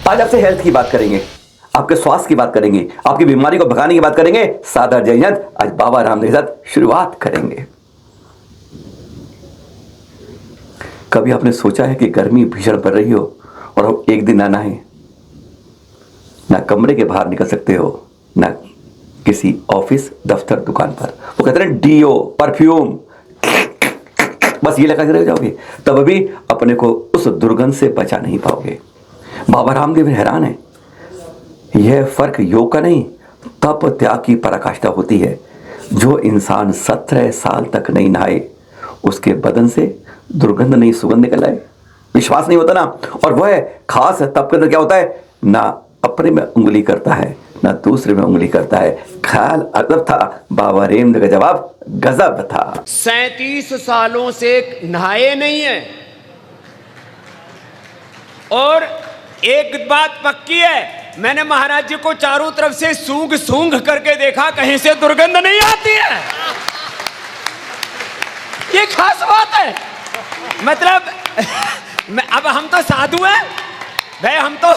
आज आपसे हेल्थ की बात करेंगे, आपके स्वास्थ्य की बात करेंगे, आपकी बीमारी को भगाने की बात करेंगे। सादर जय हिंद। आज बाबा रामदेव के साथ शुरुआत करेंगे। कभी आपने सोचा है कि गर्मी भीषण पड़ रही हो और एक दिन आना है, ना कमरे के बाहर निकल सकते हो, ना किसी ऑफिस दफ्तर दुकान पर। वो कहते हैं डीओ परफ्यूम, बस ये लगा के रह जाओगे, तब भी अपने को उस दुर्गंध से बचा नहीं पाओगे। बाबा रामदेव हैरान है, यह फर्क योग का नहीं तप त्याग की पराकाष्ठा होती है। जो इंसान 17 साल तक नहीं नहाए उसके बदन से दुर्गंध नहीं सुगंध निकल आए, विश्वास नहीं होता ना। और वह खास तप के अंदर क्या होता है, ना अपने में उंगली करता है ना दूसरे में उंगली करता है। ख्याल अदब था, बाबा रामदेव का जवाब गजब था। 37 सालों से नहाए नहीं है और एक बात पक्की है, मैंने महाराज जी को चारों तरफ से सूंघ सूंघ करके देखा, कहीं से दुर्गंध नहीं आती है। ये खास बात है। मतलब अब हम तो साधु हैं भाई, हम तो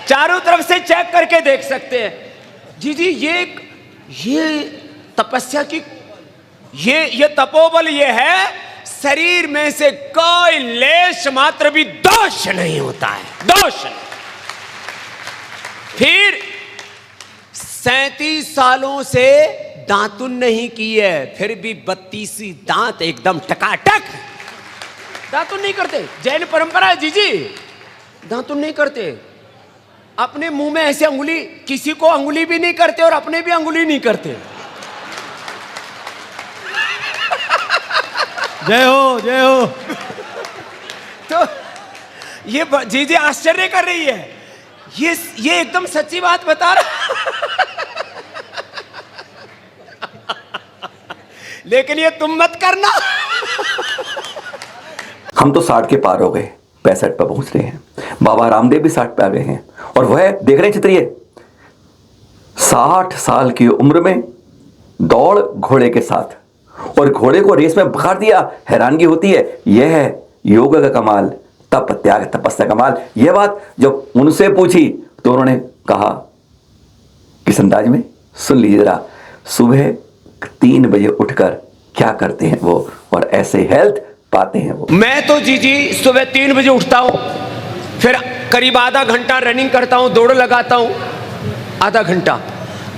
चारों तरफ से चेक करके देख सकते हैं। जी जी, ये तपस्या की ये तपोबल ये है, शरीर में से कोई लेश मात्र भी दोष नहीं होता है, दोष नहीं। फिर 37 सालों से दातुन नहीं की है, फिर भी 32 दांत एकदम टकाटक। दातुन नहीं करते, जैन परंपरा है जी, दातुन नहीं करते। अपने मुंह में ऐसे अंगुली, किसी को अंगुली भी नहीं करते और अपने भी अंगुली नहीं करते। जय हो जय हो। तो ये जी आश्चर्य कर रही है, ये एकदम सच्ची बात बता रहा। लेकिन ये तुम मत करना। हम तो 60 के पार हो गए, 65 पर पहुंच रहे हैं। बाबा रामदेव भी 60 पे आ गए हैं और वह देख रहे चित्रिए 60 साल की उम्र में दौड़ घोड़े के साथ, और घोड़े को रेस में भगा दिया। हैरानगी होती है, यह है योग का कमाल, तप त्याग तपस्या कमाल। यह बात जब उनसे पूछी तो उन्होंने कहा किस अंदाज में, सुन लीजिए जरा। सुबह 3 बजे उठकर क्या करते हैं वो, और ऐसे हेल्थ पाते हैं वो। मैं तो जी सुबह 3 बजे उठता हूं, फिर करीब आधा घंटा रनिंग करता हूं, दौड़ लगाता हूं आधा घंटा।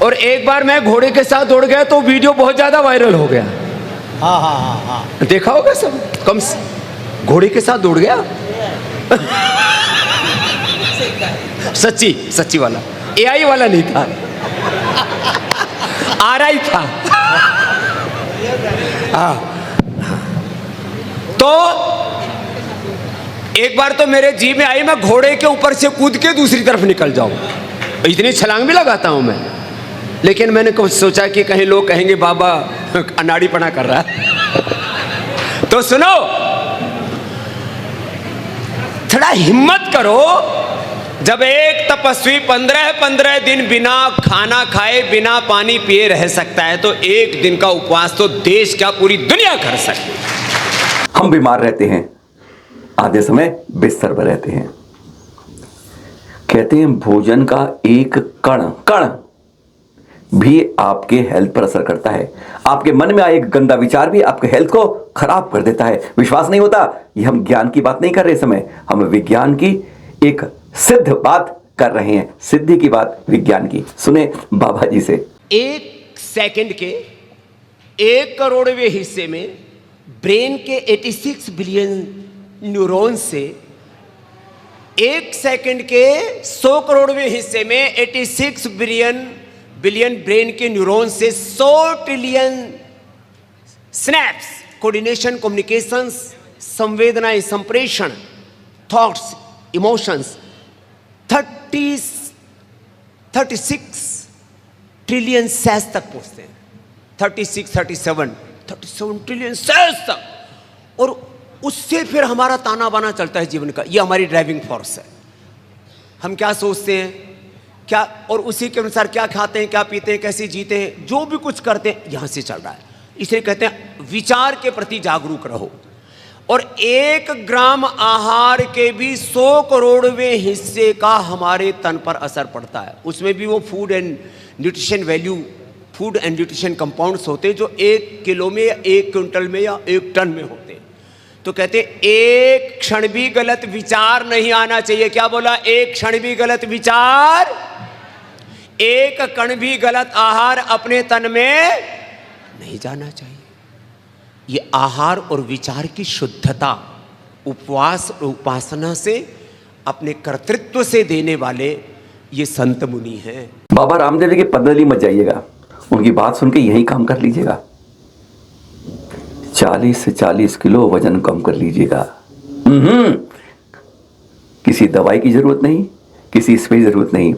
और एक बार मैं घोड़े के साथ दौड़ गया तो वीडियो बहुत ज्यादा वायरल हो गया। हाँ। देखा होगा सब, कम घोड़े के साथ दौड़ गया। सच्ची वाला, AI वाला नहीं था, RI था। हाँ। तो एक बार तो मेरे जी में आई, मैं घोड़े के ऊपर से कूद के दूसरी तरफ निकल जाऊं। इतनी छलांग भी लगाता हूं मैं, लेकिन मैंने कुछ सोचा कि कहीं लोग कहेंगे बाबा अनाड़ीपना कर रहा है। तो सुनो, थोड़ा हिम्मत करो। जब एक तपस्वी 15 दिन बिना खाना खाए बिना पानी पिए रह सकता है, तो एक दिन का उपवास तो देश क्या पूरी दुनिया कर सकती है। हम बीमार रहते हैं, आधे समय बिस्तर पर रहते हैं। कहते हैं भोजन का एक कण भी आपके हेल्थ पर असर करता है। आपके मन में आए एक गंदा विचार भी आपके हेल्थ को खराब कर देता है। विश्वास नहीं होता? ये हम ज्ञान की बात नहीं कर रहे, समय हम विज्ञान की एक सिद्ध बात कर रहे हैं, सिद्धि की बात विज्ञान की। सुने बाबा जी से। 1 सेकंड के 1 करोड़वें हिस्से में ब्रेन के 86 बिलियन न्यूरॉन से 1 सेकंड के 100 करोड़वें हिस्से में 86 बिलियन ब्रेन के न्यूरॉन से 100 ट्रिलियन स्नैप्स, कोऑर्डिनेशन, कम्युनिकेशंस, संवेदनाएं, संप्रेषण, थॉट्स, इमोशंस 36 ट्रिलियन सेल्स तक पहुंचते हैं। 37 ट्रिलियन सेल्स तक। और उससे फिर हमारा ताना बाना चलता है जीवन का। ये हमारी ड्राइविंग फोर्स है। हम क्या सोचते हैं, क्या, और उसी के अनुसार क्या खाते हैं, क्या पीते हैं, कैसे जीते हैं, जो भी कुछ करते हैं यहां से चल रहा है। इसलिए कहते हैं विचार के प्रति जागरूक रहो। और 1 ग्राम आहार के भी 100 करोड़वें हिस्से का हमारे तन पर असर पड़ता है। उसमें भी वो फूड एंड न्यूट्रिशन कंपाउंड्स होते हैं जो 1 किलो में या 1 क्विंटल में या 1 टन में होते हैं। तो कहते एक क्षण भी गलत विचार नहीं आना चाहिए। क्या बोला? एक क्षण भी गलत विचार, एक कण भी गलत आहार अपने तन में नहीं जाना चाहिए। ये आहार और विचार की शुद्धता उपवास और उपासना से, अपने कर्तृत्व से देने वाले ये संत मुनि हैं। बाबा रामदेव जी की पद्धति मत जाइएगा, उनकी बात सुन के यही काम कर लीजिएगा। 40 से 40 किलो वजन कम कर लीजिएगा। किसी दवाई की जरूरत नहीं, किसी स्प्रे की जरूरत नहीं,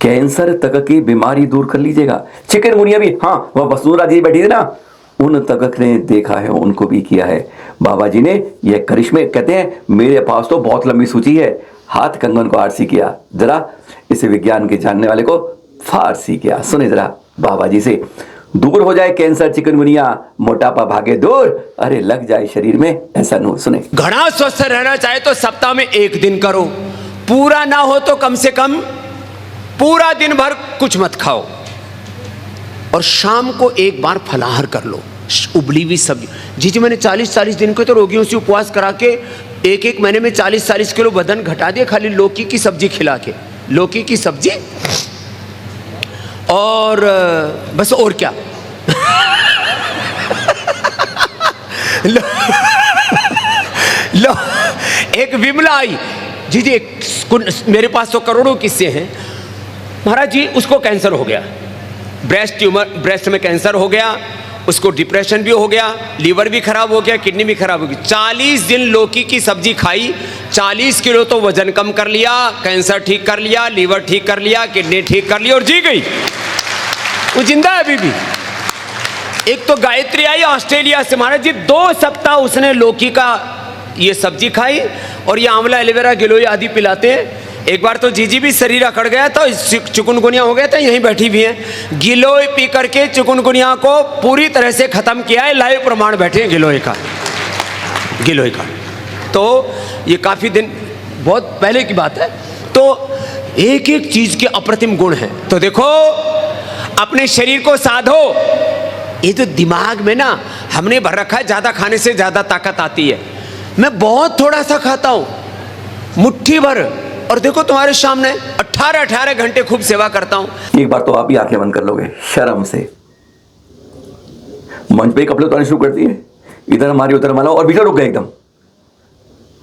कैंसर तक की बीमारी दूर कर लीजिएगा। चिकनगुनिया भी, हाँ वह वसुंधरा जी बैठी थी ना, उन तक ने देखा है, उनको भी किया है। बाबा जी ने यह करिश्मे, कहते हैं मेरे पास तो बहुत लंबी सूची है। हाथ कंगन को आरसी किया, जरा इसे विज्ञान के जानने वाले को फारसी किया। सुने जरा बाबा जी से, दूर हो जाए कैंसर चिकनगुनिया, मोटापा भागे दूर, अरे लग जाए शरीर में ऐसा नूर। सुने, घना स्वस्थ रहना चाहे तो सप्ताह में 1 दिन करो, पूरा ना हो तो कम से कम पूरा दिन भर कुछ मत खाओ, और शाम को एक बार फलाहार कर लो, उबली हुई सब्जी। जी मैंने 40-40 दिन के तो रोगियों से उपवास करा के 1-1 महीने में 40-40 किलो वजन घटा दिया, खाली लौकी की सब्जी खिला के। लौकी की सब्जी और बस, और क्या लो एक विमला आई जी मेरे पास तो करोड़ों किस्से हैं। महाराज जी उसको कैंसर हो गया, ब्रेस्ट में कैंसर हो गया, उसको डिप्रेशन भी हो गया, लीवर भी खराब हो गया, किडनी भी खराब हो गई। 40 दिन लौकी की सब्जी खाई, 40 किलो तो वजन कम कर लिया, कैंसर ठीक कर लिया, लीवर ठीक कर लिया, किडनी ठीक कर लिया और जी गई। वो जिंदा है अभी भी। एक तो गायत्री आई ऑस्ट्रेलिया से, महाराज जी 2 सप्ताह उसने लौकी का ये सब्जी खाई और ये आंवला, एलोवेरा, गिलोय आदि पिलाते हैं। एक बार तो जीजी भी शरीर अकड़ गया था, चिकुनगुनिया हो गया था, यहीं बैठी भी है। गिलोय पी करके चिकुनगुनिया को पूरी तरह से खत्म किया है, लाइव प्रमाण बैठे हैं गिलोय का। तो ये काफी दिन, बहुत पहले की बात है। तो एक एक चीज के अप्रतिम गुण हैं। तो देखो अपने शरीर को साधो। ये जो दिमाग में ना हमने भर रखा है, ज्यादा खाने से ज्यादा ताकत आती है। मैं बहुत थोड़ा सा खाता हूं, मुट्ठी भर, और देखो तुम्हारे सामने 18 घंटे खूब सेवा करता हूं। एक बार तो आप ही आंखें बंद कर लोगे शर्म से। मंच पे कपड़े उतारने शुरू कर दिए, इधर हमारी उधर माला, और भीतर रुक गए एकदम।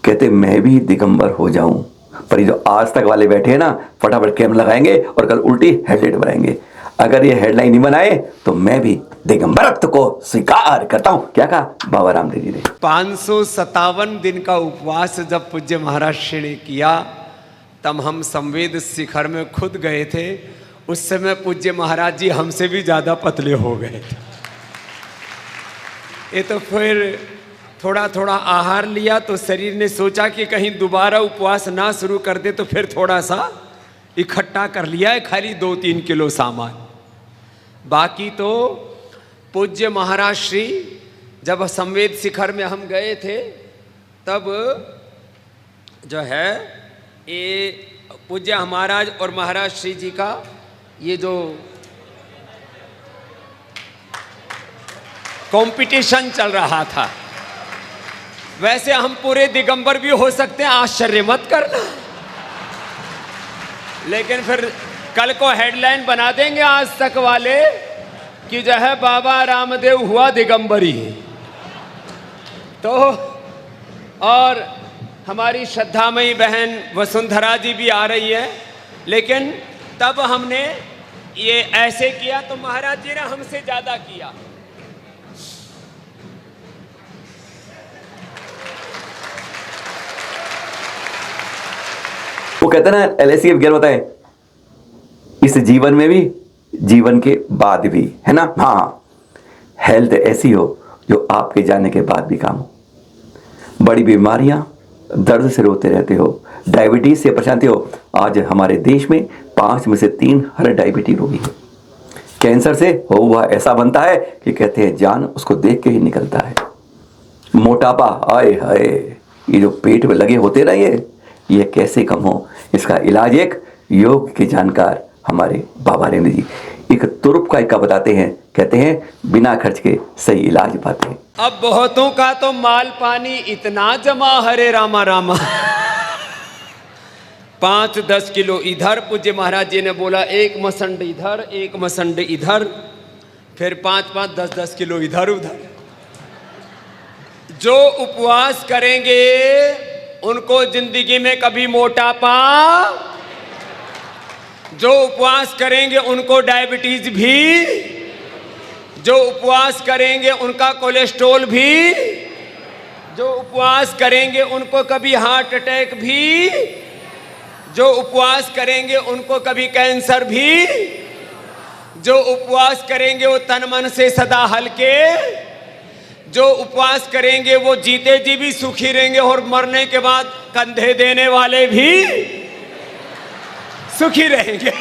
कहते मैं भी दिगंबर हो जाऊं, पर ये जो आज तक वाले बैठे हैं ना, फटाफट कैमरा लगाएंगे और कल उल्टी हेडलाइट बनाएंगे। अगर ये हेडलाइन नहीं बनाए तो मैं भी दिगंबरत्व को स्वीकार करता हूं। क्या कहा बाबा रामदेव जी ने? 557 दिन का उपवास जब पूज्य महाराज श्री ने किया, तब हम संवेद शिखर में खुद गए थे। उस समय पूज्य महाराज जी हमसे भी ज्यादा पतले हो गए थे। ये तो फिर थोड़ा थोड़ा आहार लिया तो शरीर ने सोचा कि कहीं दोबारा उपवास ना शुरू कर दे, तो फिर थोड़ा सा इकट्ठा कर लिया है, खाली 2-3 किलो सामान। बाकी तो पूज्य महाराज श्री जब संवेद शिखर में हम गए थे, तब जो है ये पूज्य महाराज और महाराज श्री जी का ये जो कंपटीशन चल रहा था। वैसे हम पूरे दिगंबर भी हो सकते हैं, आश्चर्य मत करना। लेकिन फिर कल को हेडलाइन बना देंगे आज तक वाले कि जो है बाबा रामदेव हुआ दिगंबरी। तो और हमारी श्रद्धामयी बहन वसुंधरा जी भी आ रही है। लेकिन तब हमने ये ऐसे किया तो महाराज जी ने हमसे ज्यादा किया। वो कहते ना LIC के विज्ञान बताए, इस जीवन में भी, जीवन के बाद भी, है ना। हाँ, हेल्थ ऐसी हो जो आपके जाने के बाद भी काम हो। बड़ी बीमारियां, दर्द से रोते रहते हो, डायबिटीज से परेशान हो। आज हमारे देश में 5 में से 3 हर डायबिटीज रोगी है। कैंसर से हो हुआ ऐसा बनता है कि कहते हैं जान उसको देख के ही निकलता है। मोटापा, आए हाय, ये जो पेट में लगे होते ना ये कैसे कम हो, इसका इलाज एक योग के जानकार हमारे बाबा रामदेव जी एक तुरुप का बताते हैं, कहते हैं बिना खर्च के सही इलाज पाते हैं। अब बहुतों का तो माल पानी इतना जमा, हरे रामा रामा। 5-10 किलो इधर, पूज्य महाराज जी ने बोला एक मसंड इधर, एक मसंड इधर, फिर 5-5, 10-10 किलो इधर उधर। जो उपवास करेंगे उनको जिंदगी में कभी मोटापा, जो उपवास करेंगे उनको डायबिटीज भी, जो उपवास करेंगे उनका कोलेस्ट्रॉल भी, जो उपवास करेंगे उनको कभी हार्ट अटैक भी, जो उपवास करेंगे उनको कभी कैंसर भी, जो उपवास करेंगे वो तन मन से सदा हल्के, जो उपवास करेंगे वो जीते जी भी सुखी रहेंगे और मरने के बाद कंधे देने वाले भी सुखी रहेंगे।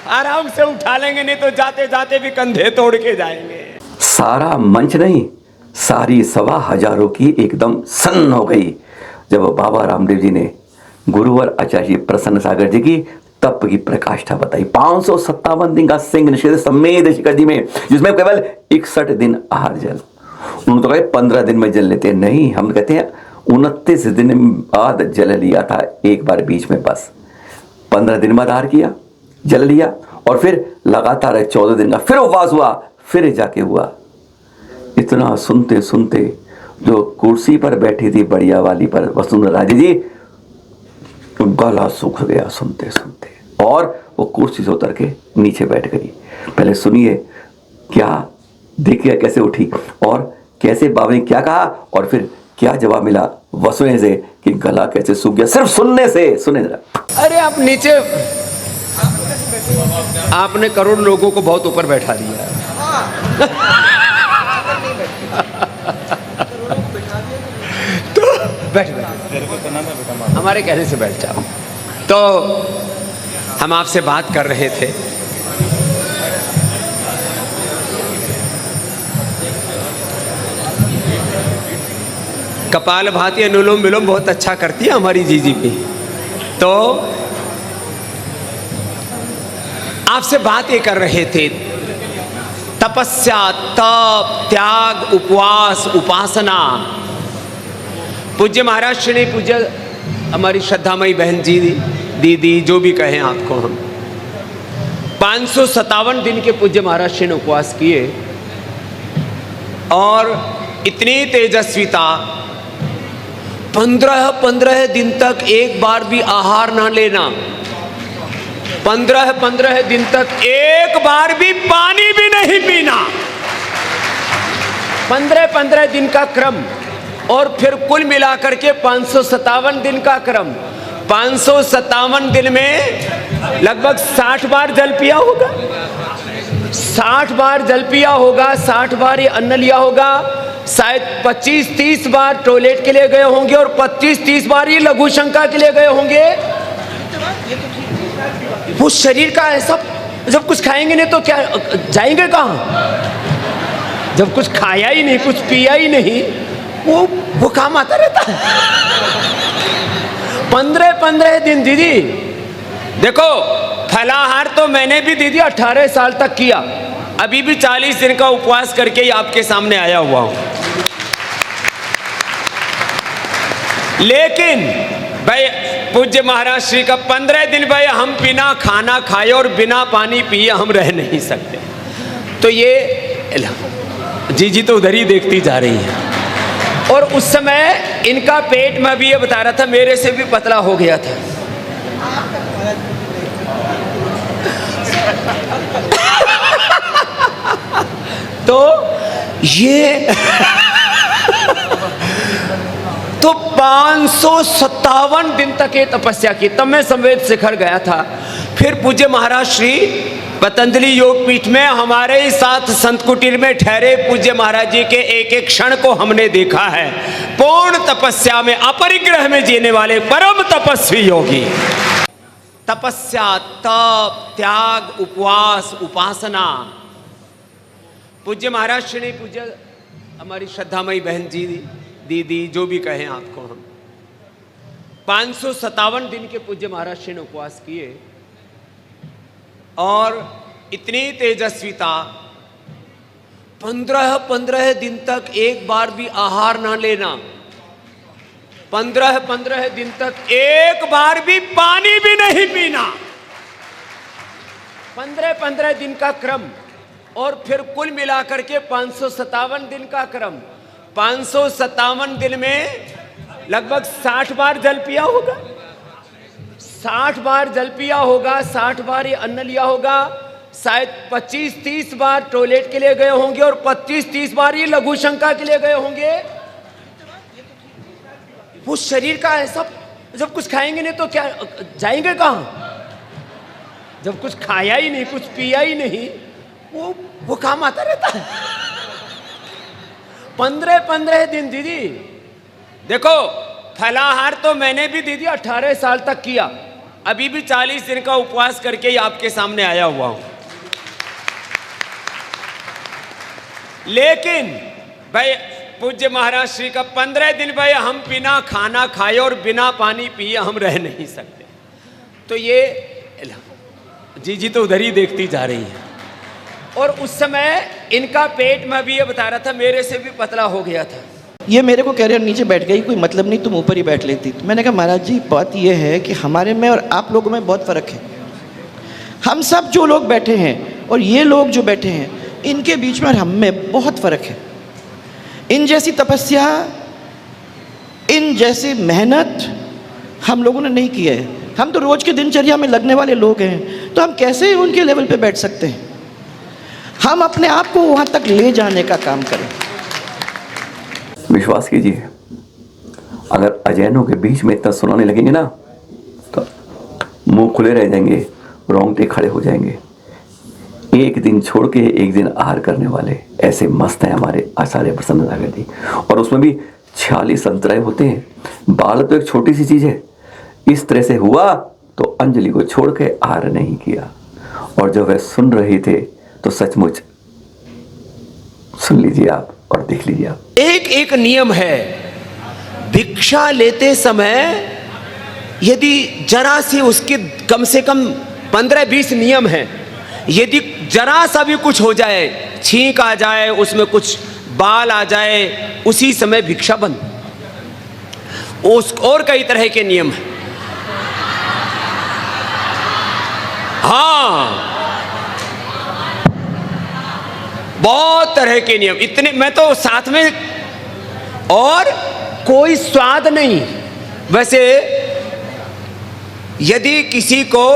आराम से उठा लेंगे, नहीं तो जाते जाते भी कंधे तोड़ के जाएंगे। सारा मंच नहीं, सारी सवा हजारों की एकदम सन्न हो गई जब बाबा रामदेव जी ने गुरुवर आचार्य जी प्रसन्न सागर जी की तप की प्रकाष्ठा बताई। 557 दिन का सिंह निषेध समेत शिखर जी में, जिसमें केवल 61 दिन आहार जल। उन्होंने तो कहा 15 दिन में जल लेते हैं, नहीं, हम कहते हैं 29 दिन बाद जल लिया था एक बार बीच में, बस 15 दिन बाद आहार किया, जल लिया, और फिर लगातार 14 दिन का फिर उपवास हुआ, फिर जाके हुआ। इतना सुनते सुनते जो कुर्सी पर बैठी थी बढ़िया वाली पर वसुंधरा राजे जी, गला सूख गया सुनते सुनते, और वो कुर्सी से उतर के नीचे बैठ गई। पहले सुनिए क्या, देखिए कैसे उठी और कैसे बाबा ने क्या कहा, और फिर क्या जवाब मिला वसुए से कि गला कैसे सूख गया, सिर्फ सुनने से। सुने जरा। अरे आप नीचे, आपने करोड़ लोगों को बहुत ऊपर बैठा दिया। तो बैठ हमारे कहने से बैठ जाओ। तो हम आपसे बात कर रहे थे, कपाल भाती अनुलोम विलोम बहुत अच्छा करती है हमारी जीजी भी। तो आपसे बात ये कर रहे थे, तपस्या, तप, त्याग, उपवास, उपासना। पूज्य महाराज श्री, पूज्य हमारी श्रद्धामयी बहन जी, दीदी, जो भी कहें आपको, हम 557 दिन के पूज्य महाराज श्री ने उपवास किए, और इतनी तेजस्विता, 15 दिन तक एक बार भी आहार ना लेना, 15 दिन तक एक बार भी पानी भी नहीं पीना, 15 दिन का क्रम, और फिर कुल मिलाकर के 557 दिन का क्रम। 557 दिन में लगभग 60 बार जल पिया होगा, 60 बार जल पिया होगा, 60 बार ये अन्न लिया होगा, शायद 25-30 बार टॉयलेट के लिए गए होंगे, और 25-30 बार ये लघु शंका के लिए गए होंगे। वो शरीर का ऐसा, जब कुछ खाएंगे नहीं तो क्या जाएंगे कहाँ? जब कुछ खाया ही नहीं, कुछ पिया ही नहीं, वो काम आता रहता है। 15 दिन दीदी, देखो फलाहार तो मैंने भी दीदी 18 साल तक किया, अभी भी 40 दिन का उपवास करके ही आपके सामने आया हुआ हूं। लेकिन भाई पूज्य महाराज श्री का 15 दिन भाई हम बिना खाना खाए और बिना पानी पिए हम रह नहीं सकते। तो ये जी तो उधर ही देखती जा रही है, और उस समय इनका पेट में भी ये बता रहा था मेरे से भी पतला हो गया था। तो ये तो 557 दिन तक ये तपस्या की, तब मैं संवेद शिखर गया था। फिर पूज्य महाराज श्री पतंजलि योग पीठ में हमारे साथ संत कुटीर में ठहरे पूज्य महाराज जी के एक एक क्षण को हमने देखा है। पूर्ण तपस्या में, अपरिग्रह में जीने वाले परम तपस्वी योगी। तपस्या, तप, त्याग, उपवास, उपासना। पूज्य महाराज श्री पूज्य हमारी श्रद्धामयी बहन जी, दीदी, जो भी कहें आपको हम, 557 दिन के पूज्य महाराज श्री ने उपवास किए और इतनी तेजस्विता, 15 दिन तक एक बार भी आहार ना लेना, 15 दिन तक एक बार भी पानी भी नहीं पीना, 15 दिन का क्रम, और फिर कुल मिलाकर के 557 दिन का क्रम। 557 दिन में लगभग 60 बार जल पिया होगा, 60 बार जल पिया होगा, 60 बार ये अन्न लिया होगा, शायद 25-30 बार टॉयलेट के लिए गए होंगे और 25-30 बार ये लघु शंका के लिए गए होंगे। वो शरीर का ऐसा, जब कुछ खाएंगे नहीं तो क्या जाएंगे कहाँ? जब कुछ खाया ही नहीं, कुछ पिया ही नहीं, वो काम आता रहता है। 15 दिन दीदी, देखो फलाहार तो मैंने भी दीदी 18 साल तक किया, अभी भी 40 दिन का उपवास करके ही आपके सामने आया हुआ हूं। लेकिन भाई पूज्य महाराज श्री का 15 दिन भाई हम बिना खाना खाए और बिना पानी पिए हम रह नहीं सकते। तो ये जी तो उधर ही देखती जा रही है, और उस समय इनका पेट, मैं भी ये बता रहा था, मेरे से भी पतला हो गया था। ये मेरे को कह रहे नीचे बैठ गई, कोई मतलब नहीं, तुम ऊपर ही बैठ लेती। तो मैंने कहा महाराज जी बात ये है कि हमारे में और आप लोगों में बहुत फ़र्क है। हम सब जो लोग बैठे हैं और ये लोग जो बैठे हैं, इनके बीच में और हम में बहुत फ़र्क है। इन जैसी तपस्या, इन जैसी मेहनत हम लोगों ने नहीं किया है। हम तो रोज़ के दिनचर्या में लगने वाले लोग हैं, तो हम कैसे उनके लेवल पे बैठ सकते हैं? हम अपने आप को वहाँ तक ले जाने का काम करें। विश्वास कीजिए, अगर अजैनों के बीच में इतना सुनाने लगेंगे ना तो मुंह खुले रह जाएंगे, रोंगटे खड़े हो जाएंगे। एक दिन छोड़ के एक दिन आहार करने वाले ऐसे मस्त हैं हमारे आचार्य प्रसन्न सागर जी। और उसमें भी 46 अंतराय होते हैं। बाल तो एक छोटी सी चीज़ है, इस तरह से हुआ तो अंजलि को छोड़ के आहार नहीं किया। और जब वह सुन रहे थे तो सचमुच सुन लीजिए आप और देख लीजिए आप। एक एक नियम है, भिक्षा लेते समय यदि जरा सी उसके कम से कम 15-20 नियम है। यदि जरा सा भी कुछ हो जाए, छींक आ जाए, उसमें कुछ बाल आ जाए, उसी समय भिक्षा बंद। और कई तरह के नियम हैं। हाँ, बहुत तरह के नियम, इतने मैं तो साथ में, और कोई स्वाद नहीं। वैसे यदि किसी को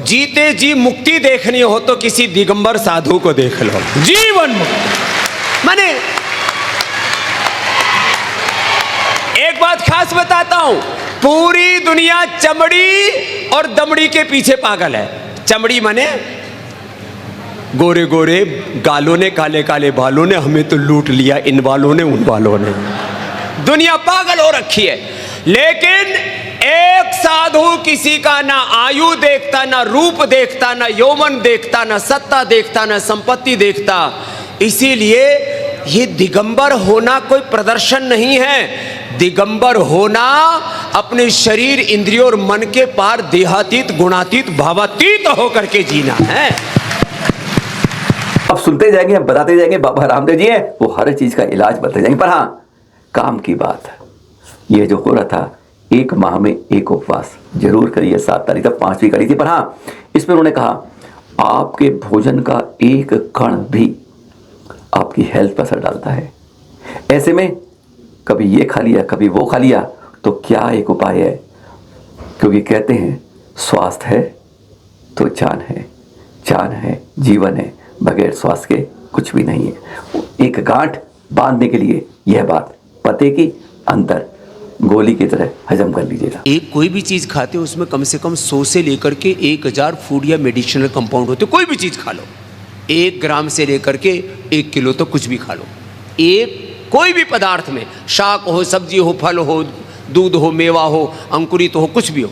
जीते जी मुक्ति देखनी हो तो किसी दिगंबर साधु को देख लो, जीवन मुक्ति। माने एक बात खास बताता हूं, पूरी दुनिया चमड़ी और दमड़ी के पीछे पागल है। चमड़ी माने गोरे गोरे गालों ने, काले काले बालों ने हमें तो लूट लिया, इन वालों ने, उन वालों ने। दुनिया पागल हो रखी है। लेकिन एक साधु किसी का ना आयु देखता, ना रूप देखता, ना यौवन देखता, ना सत्ता देखता, ना संपत्ति देखता। इसीलिए ये दिगंबर होना कोई प्रदर्शन नहीं है। दिगंबर होना अपने शरीर, इंद्रियों और मन के पार देहातीत, गुणातीत, भावातीत होकर के जीना है। अब सुनते जाएंगे, हम बताते जाएंगे। बाबा रामदेव जी हैं, वो हर चीज का इलाज बताते जाएंगे। पर हाँ, काम की बात, ये जो हो रहा था, 1 माह में 1 उपवास जरूर करिए। 7 तारीख तक 5वीं करी थी। पर हाँ, इसमें उन्होंने कहा आपके भोजन का एक कण भी आपकी हेल्थ पर असर डालता है। ऐसे में कभी ये खा लिया, कभी वो खा लिया, तो क्या एक उपाय है? क्योंकि कहते हैं स्वास्थ्य है तो जान है, जान है जीवन है, बगैर स्वास्थ्य के कुछ भी नहीं है। एक गांठ बांधने के लिए यह बात पते की अंदर गोली की तरह हजम कर लीजिएगा। एक कोई भी चीज खाते हो उसमें कम से कम 100 से लेकर के 1000 फूड या मेडिसिनल कंपाउंड होते। कोई भी चीज खा लो, 1 ग्राम से लेकर के 1 किलो तो कुछ भी खा लो। एक कोई भी पदार्थ में, शाक हो, सब्जी हो, फल हो, दूध हो, मेवा हो, अंकुरित हो, कुछ भी हो,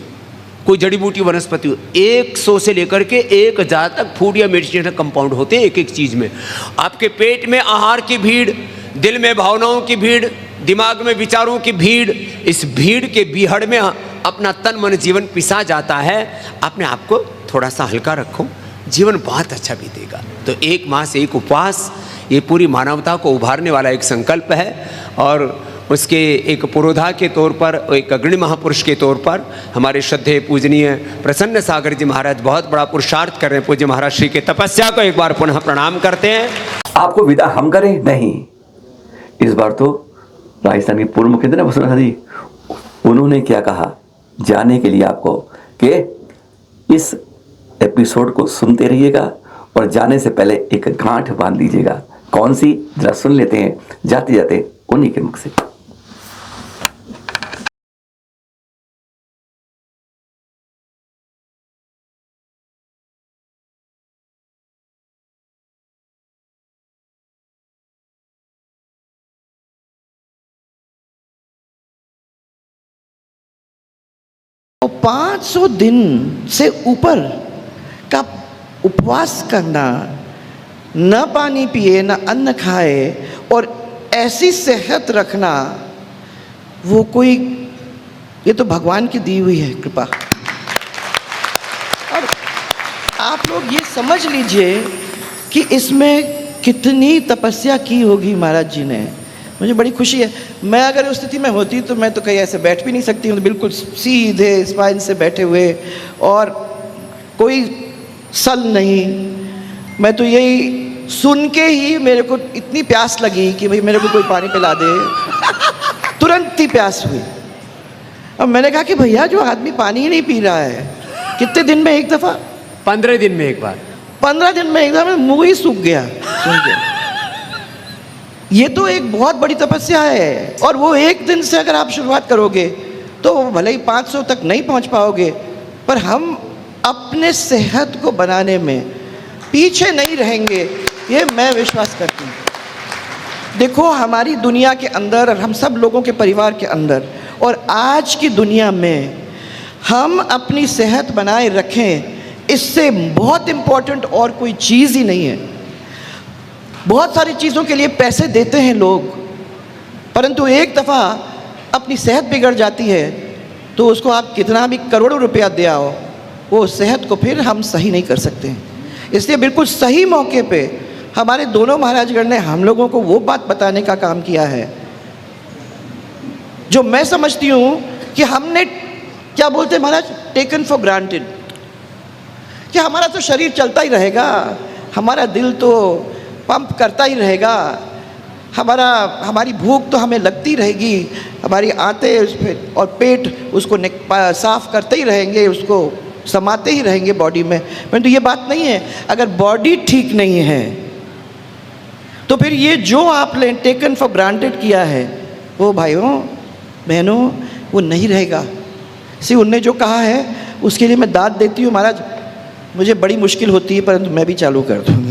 कोई जड़ी बूटी वनस्पति हो, 100 से लेकर के 1000 तक फूड या मेडिसिनल कंपाउंड होते हैं एक एक चीज में। आपके पेट में आहार की भीड़ दिल में भावनाओं की भीड़, दिमाग में विचारों की भीड़, इस भीड़ के बीहड़ में अपना तन मन जीवन पिसा जाता है। अपने आप को थोड़ा सा हल्का रखो, जीवन बहुत अच्छा बीतेगा। तो 1 माह से 1 उपवास ये पूरी मानवता को उभारने वाला एक संकल्प है, और उसके एक पुरोधा के तौर पर, एक अग्रणी महापुरुष के तौर पर हमारे श्रद्धेय पूजनीय प्रसन्न सागर जी महाराज बहुत बड़ा पुरुषार्थ कर रहे हैं। पूज्य महाराज श्री के तपस्या को एक बार पुनः प्रणाम करते हैं। आपको विदा हम करें? नहीं, इस बार तो राजस्थान के पूर्व मुख्यमंत्री वसुंधरा जी, उन्होंने क्या कहा जाने के लिए आपको कि इस एपिसोड को सुनते रहिएगा और जाने से पहले एक गांठ बांध लीजिएगा। कौन सी, जरा सुन लेते हैं जाते जाते उन्हीं के मुख से। और 500 दिन से ऊपर का उपवास करना, न पानी पिए न अन्न खाए और ऐसी सेहत रखना, वो कोई, ये तो भगवान की दी हुई है कृपा। और आप लोग ये समझ लीजिए कि इसमें कितनी तपस्या की होगी महाराज जी ने। मुझे बड़ी खुशी है। मैं अगर उस स्थिति में होती तो मैं तो कहीं ऐसे बैठ भी नहीं सकती हूँ, बिल्कुल सीधे स्पाइन से बैठे हुए और कोई सल नहीं। मैं तो यही सुन के ही मेरे को इतनी प्यास लगी कि भाई मेरे को कोई पानी पिला दे, तुरंत ही प्यास हुई। अब मैंने कहा कि भैया जो आदमी पानी ही नहीं पी रहा है, कितने दिन में एक दफ़ा? 15 दिन में एक बार। 15 दिन में एक दफ़ा मुँह ही सूख गया सुन के। ये तो एक बहुत बड़ी तपस्या है, और वो एक दिन से अगर आप शुरुआत करोगे तो भले ही 500 तक नहीं पहुंच पाओगे, पर हम अपने सेहत को बनाने में पीछे नहीं रहेंगे, ये मैं विश्वास करती हूँ। देखो हमारी दुनिया के अंदर और हम सब लोगों के परिवार के अंदर और आज की दुनिया में हम अपनी सेहत बनाए रखें, इससे बहुत इम्पोर्टेंट और कोई चीज़ ही नहीं है। बहुत सारी चीज़ों के लिए पैसे देते हैं लोग, परंतु एक दफ़ा अपनी सेहत बिगड़ जाती है तो उसको आप कितना भी करोड़ों रुपया दे आओ, वो सेहत को फिर हम सही नहीं कर सकते हैं। इसलिए बिल्कुल सही मौके पे हमारे दोनों महाराजगण ने हम लोगों को वो बात बताने का काम किया है जो मैं समझती हूँ कि हमने, क्या बोलते हैं महाराज, टेकन फॉर ग्रांटेड, कि हमारा तो शरीर चलता ही रहेगा, हमारा दिल तो पंप करता ही रहेगा, हमारी भूख तो हमें लगती रहेगी, हमारी आंतें और पेट उसको साफ करते ही रहेंगे, उसको समाते ही रहेंगे बॉडी में। परंतु ये बात नहीं है। अगर बॉडी ठीक नहीं है तो फिर ये जो आपने टेकन फॉर ग्रांटेड किया है वो भाइयों बहनों वो नहीं रहेगा। इसलिए उनने जो कहा है उसके लिए मैं दाद देती हूँ महाराज। मुझे बड़ी मुश्किल होती है परंतु मैं भी चालू कर दूँ।